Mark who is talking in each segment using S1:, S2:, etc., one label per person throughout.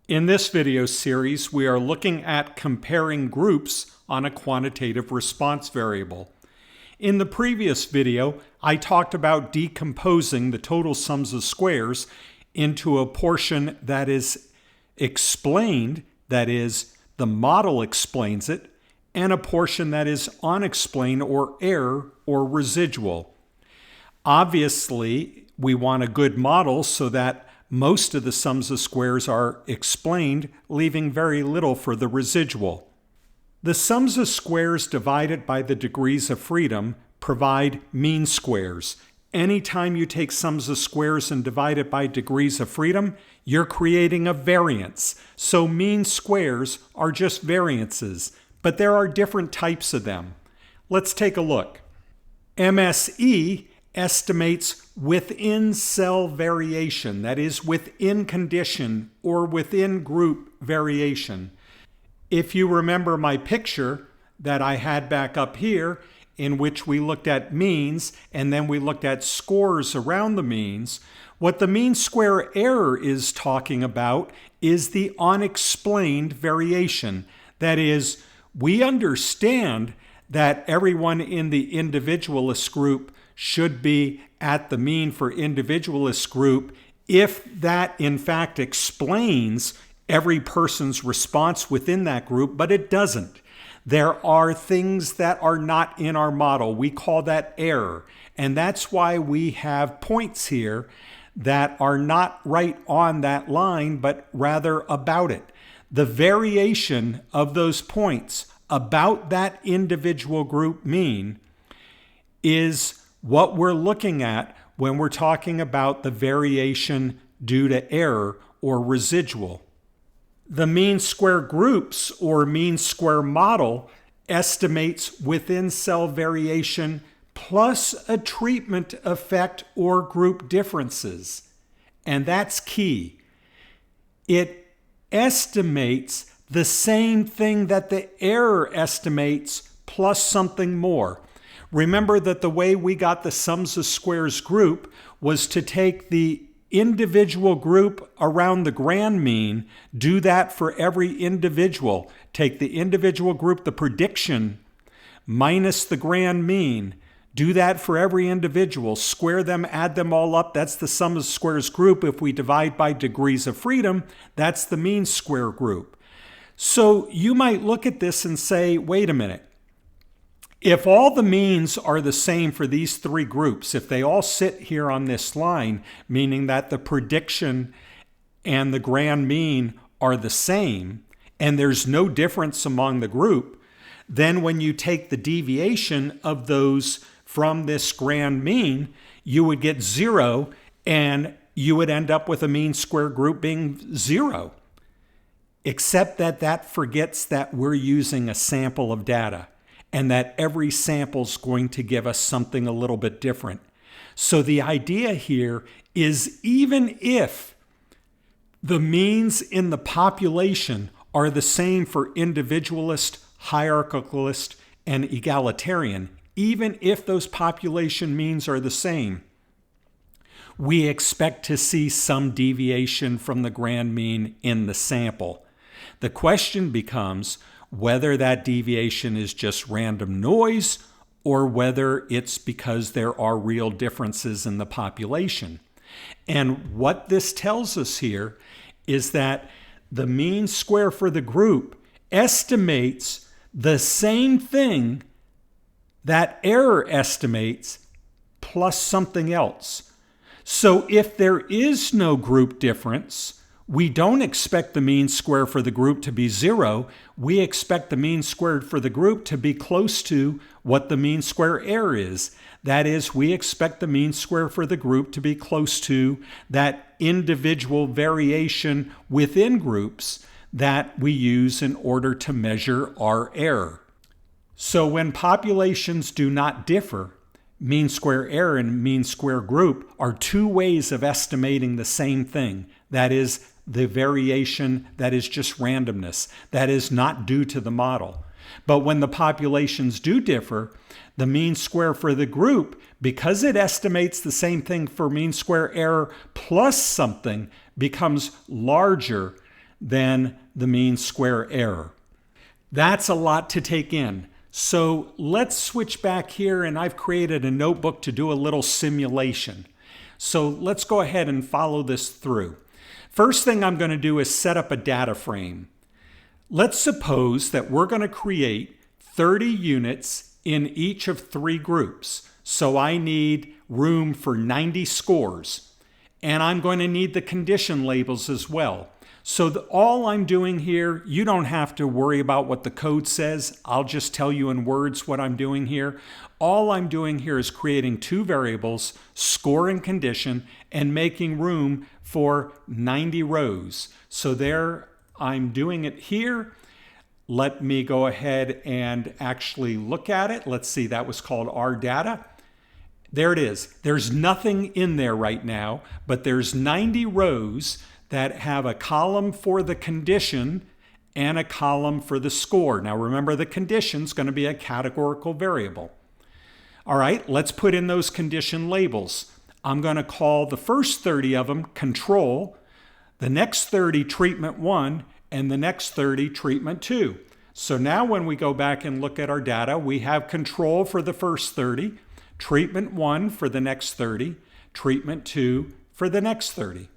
S1: In this video series, we are looking at comparing groups on a quantitative response variable. In the previous video, I talked about decomposing the total sums of squares into a portion that is explained, that is, the model explains it, and a portion that is unexplained or error or residual. Obviously, we want a good model so that most of the sums of squares are explained, leaving very little for the residual. The sums of squares divided by the degrees of freedom provide mean squares. Anytime you take sums of squares and divide it by degrees of freedom, you're creating a variance. So mean squares are just variances, but there are different types of them. Let's take a look. MSE estimates within cell variation, that is, within condition or within group variation. If you remember my picture that I had back up here, in which we looked at means and then we looked at scores around the means, what the mean square error is talking about is the unexplained variation. That is, we understand that everyone in the individualist group should be at the mean for individualist group if that in fact explains every person's response within that group, but it doesn't. There are things that are not in our model. We call that error. And that's why we have points here that are not right on that line, but rather about it. The variation of those points about that individual group mean is what we're looking at when we're talking about the variation due to error or residual. The mean square groups or mean square model estimates within cell variation plus a treatment effect or group differences. And that's key. It estimates the same thing that the error estimates plus something more. Remember that the way we got the sums of squares group was to take the individual group around the grand mean, do that for every individual. Take the individual group, the prediction, minus the grand mean. Do that for every individual. Square them, add them all up. That's the sum of squares group. If we divide by degrees of freedom, that's the mean square group. So you might look at this and say, wait a minute. If all the means are the same for these three groups, if they all sit here on this line, meaning that the prediction and the grand mean are the same, and there's no difference among the group, then when you take the deviation of those from this grand mean, you would get 0, and you would end up with a mean square group being 0. Except that that forgets that we're using a sample of data, and that every sample is going to give us something a little bit different. So the idea here is even if the means in the population are the same for individualist, hierarchicalist, and egalitarian, even if those population means are the same, we expect to see some deviation from the grand mean in the sample. The question becomes whether that deviation is just random noise or whether it's because there are real differences in the population. And what this tells us here is that the mean square for the group estimates the same thing that error estimates plus something else. So if there is no group difference, we don't expect the mean square for the group to be 0. We expect the mean squared for the group to be close to what the mean square error is. That is, we expect the mean square for the group to be close to that individual variation within groups that we use in order to measure our error. So when populations do not differ, mean square error and mean square group are two ways of estimating the same thing. That is, the variation that is just randomness, that is not due to the model. But when the populations do differ, the mean square for the group, because it estimates the same thing for mean square error plus something, becomes larger than the mean square error. That's a lot to take in. So let's switch back here, and I've created a notebook to do a little simulation. So let's go ahead and follow this through. First thing I'm going to do is set up a data frame. Let's suppose that we're going to create 30 units in each of 3 groups. So I need room for 90 scores. And I'm going to need the condition labels as well. So all I'm doing here, you don't have to worry about what the code says. I'll just tell you in words what I'm doing here. All I'm doing here is creating 2 variables, score and condition, and making room for 90 rows. So there I'm doing it here. Let me go ahead and actually look at it. Let's see, that was called our data. There it is. There's nothing in there right now, but there's 90 rows that have a column for the condition and a column for the score. Now remember, the condition is going to be a categorical variable. All right, let's put in those condition labels. I'm going to call the first 30 of them control, the next 30 treatment 1, and the next 30 treatment 2. So now when we go back and look at our data, we have control for the first 30, treatment 1 for the next 30, treatment 2 for the next 30.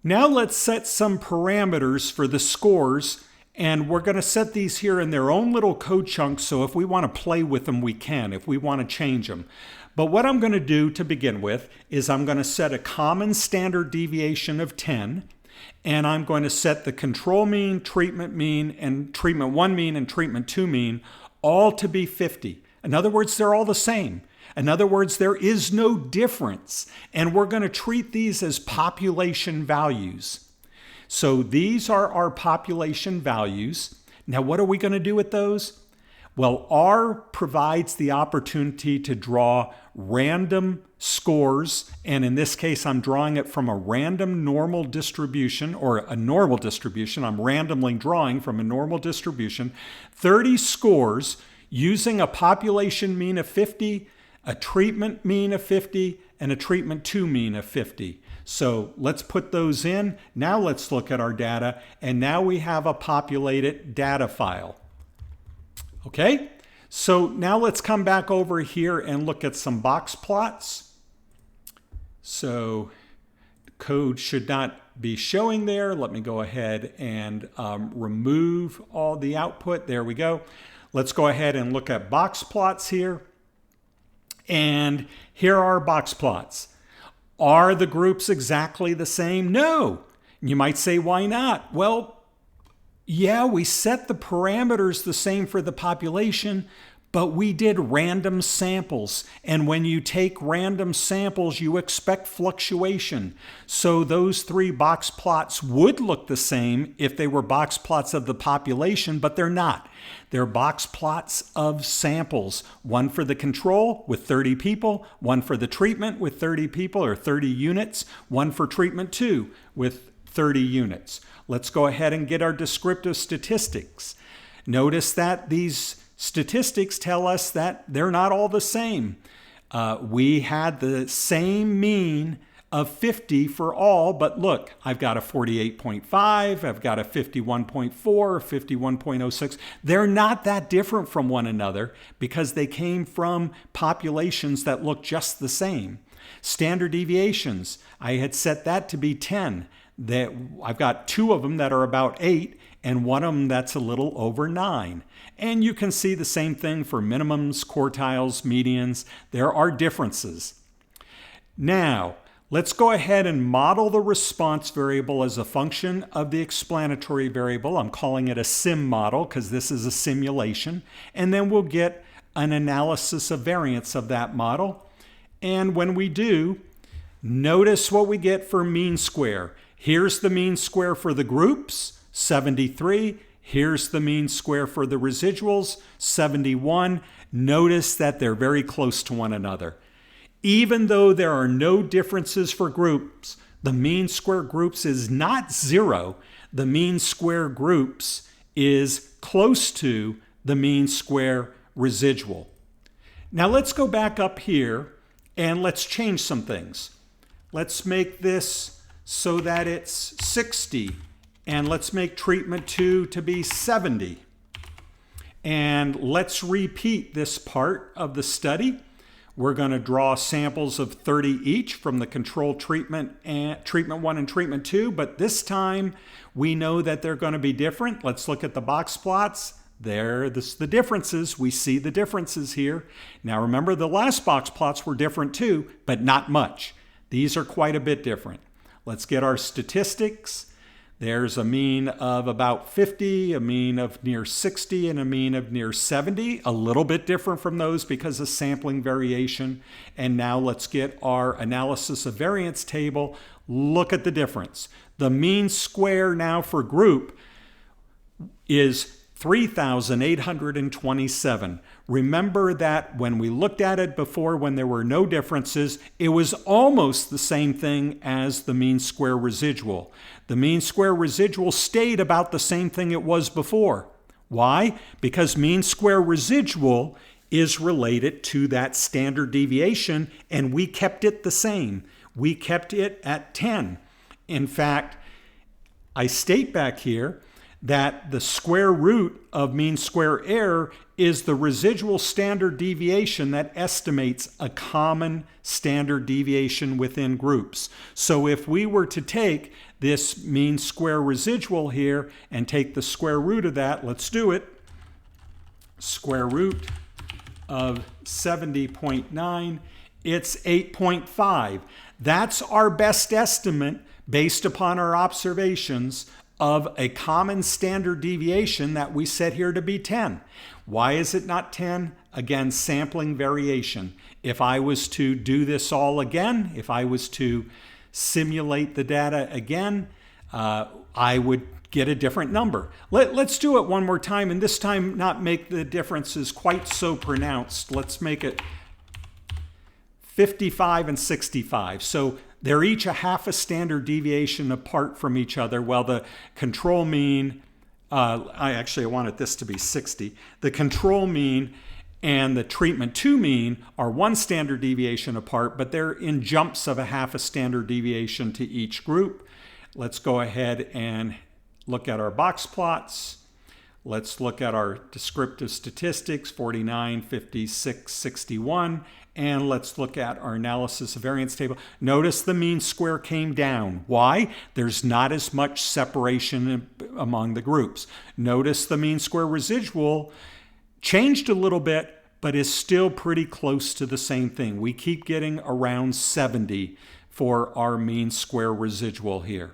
S1: Now let's set some parameters for the scores, and we're going to set these here in their own little code chunks, so if we want to play with them, we can, if we want to change them. But what I'm going to do to begin with is I'm going to set a common standard deviation of 10, and I'm going to set the control mean, and treatment 1 mean and treatment 2 mean all to be 50. In other words, they're all the same. In other words, there is no difference, and we're going to treat these as population values. So these are our population values. Now, what are we going to do with those? Well, R provides the opportunity to draw random scores, and in this case, I'm drawing it from a random normal distribution, or a normal distribution. I'm randomly drawing from a normal distribution 30 scores using a population mean of 50, a treatment mean of 50, and a treatment 2 mean of 50. So let's put those in. Now let's look at our data, and now we have a populated data file. Okay, so now let's come back over here and look at some box plots. So code should not be showing there. Let me go ahead and remove all the output. There we go. Let's go ahead and look at box plots here. And here are box plots. Are the groups exactly the same? No. You might say, why not? Well, yeah, we set the parameters the same for the population, but we did random samples. And when you take random samples, you expect fluctuation. So those 3 box plots would look the same if they were box plots of the population, but they're not. They're box plots of samples. One for the control with 30 people, one for the treatment with 30 people or 30 units, one for treatment 2 with 30 units. Let's go ahead and get our descriptive statistics. Notice that these statistics tell us that they're not all the same. We had the same mean of 50 for all, but look, I've got a 48.5, I've got a 51.4, 51.06. They're not that different from one another because they came from populations that look just the same. Standard deviations, I had set that to be 10. I've got 2 of them that are about 8 and one of them that's a little over 9. And you can see the same thing for minimums, quartiles, medians. There are differences. Now, let's go ahead and model the response variable as a function of the explanatory variable. I'm calling it a sim model because this is a simulation. And then we'll get an analysis of variance of that model. And when we do, notice what we get for mean square. Here's the mean square for the groups, 73. Here's the mean square for the residuals, 71. Notice that they're very close to one another. Even though there are no differences for groups, the mean square groups is not 0. The mean square groups is close to the mean square residual. Now let's go back up here and let's change some things. Let's make this so that it's 60 And let's make treatment 2 to be 70. And let's repeat this part of the study. We're going to draw samples of 30 each from the control treatment and treatment 1 and treatment 2, but this time we know that they're going to be different. Let's look at the box plots. There, the differences. We see the differences here. Now remember, the last box plots were different too, but not much. These are quite a bit different. Let's get our statistics. There's a mean of about 50, a mean of near 60, and a mean of near 70. A little bit different from those because of sampling variation. And now let's get our analysis of variance table. Look at the difference. The mean square now for group is 3,827. Remember that when we looked at it before, when there were no differences, it was almost the same thing as the mean square residual. The mean square residual stayed about the same thing it was before. Why? Because mean square residual is related to that standard deviation, and we kept it the same. We kept it at 10. In fact, I state back here that the square root of mean square error is the residual standard deviation that estimates a common standard deviation within groups. So if we were to take this mean square residual here and take the square root of that, let's do it. Square root of 70.9, it's 8.5. That's our best estimate based upon our observations of a common standard deviation that we set here to be 10. Why is it not 10? Again, sampling variation. If I was to do this all again, if I was to simulate the data again, I would get a different number. Let's do it one more time, and this time not make the differences quite so pronounced. Let's make it 55 and 65. So they're each a half a standard deviation apart from each other. Well, the control mean, I wanted this to be 60. The control mean and the treatment 2 mean are 1 standard deviation apart, but they're in jumps of a half a standard deviation to each group. Let's go ahead and look at our box plots. Let's look at our descriptive statistics, 49, 56, 61. And let's look at our analysis of variance table. Notice the mean square came down. Why? There's not as much separation among the groups. Notice the mean square residual changed a little bit, but is still pretty close to the same thing. We keep getting around 70 for our mean square residual here.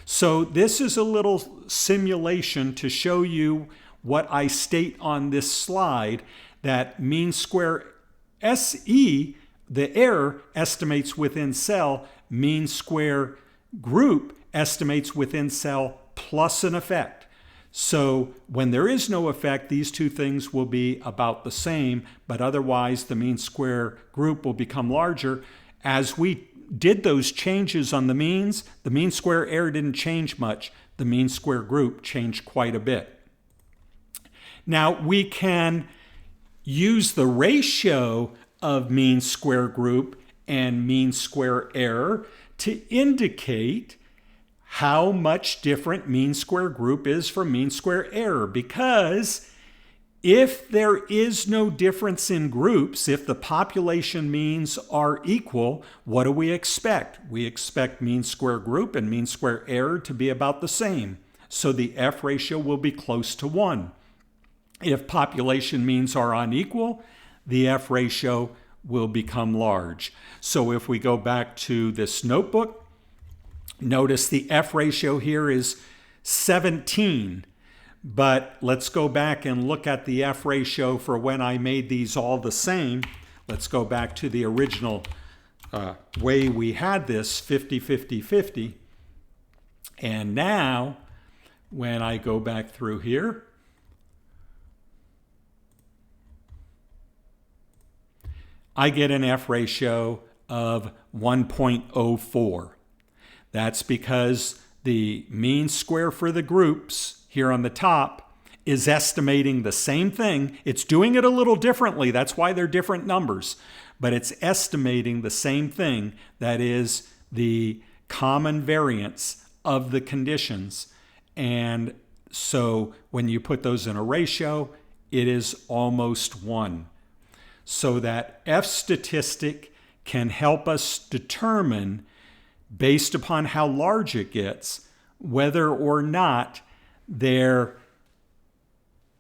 S1: So this is a little simulation to show you what I state on this slide, that mean square SE, the error, estimates within cell, mean square group estimates within cell plus an effect. So when there is no effect, these two things will be about the same, but otherwise the mean square group will become larger. As we did those changes on the means square error didn't change much. The mean square group changed quite a bit. Now we can use the ratio of mean square group and mean square error to indicate how much different mean square group is from mean square error, because if there is no difference in groups, if the population means are equal, what do we expect? We expect mean square group and mean square error to be about the same. So the F ratio will be close to 1. If population means are unequal, the F ratio will become large. So if we go back to this notebook, notice the F ratio here is 17. But let's go back and look at the F ratio for when I made these all the same. Let's go back to the original way we had this, 50, 50, 50. And now, when I go back through here, I get an F ratio of 1.04. That's because the mean square for the groups here on the top is estimating the same thing. It's doing it a little differently. That's why they're different numbers. But it's estimating the same thing. That is the common variance of the conditions. And so when you put those in a ratio, it is almost 1. So that F statistic can help us determine, based upon how large it gets, whether or not there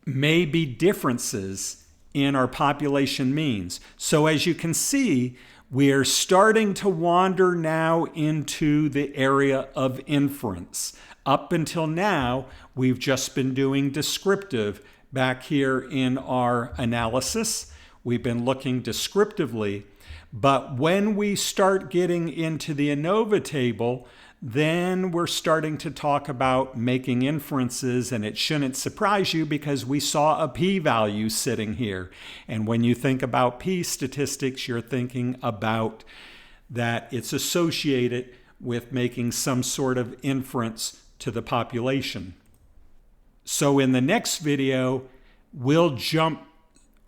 S1: may be differences in our population means. So as you can see, we are starting to wander now into the area of inference. Up until now, we've just been doing descriptive back here in our analysis. We've been looking descriptively. But when we start getting into the ANOVA table, then we're starting to talk about making inferences, and it shouldn't surprise you because we saw a p-value sitting here. And when you think about p statistics, you're thinking about that it's associated with making some sort of inference to the population. So in the next video, we'll jump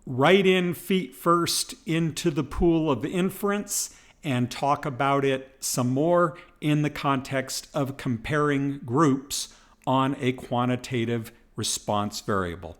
S1: right in feet first into the pool of inference and talk about it some more in the context of comparing groups on a quantitative response variable.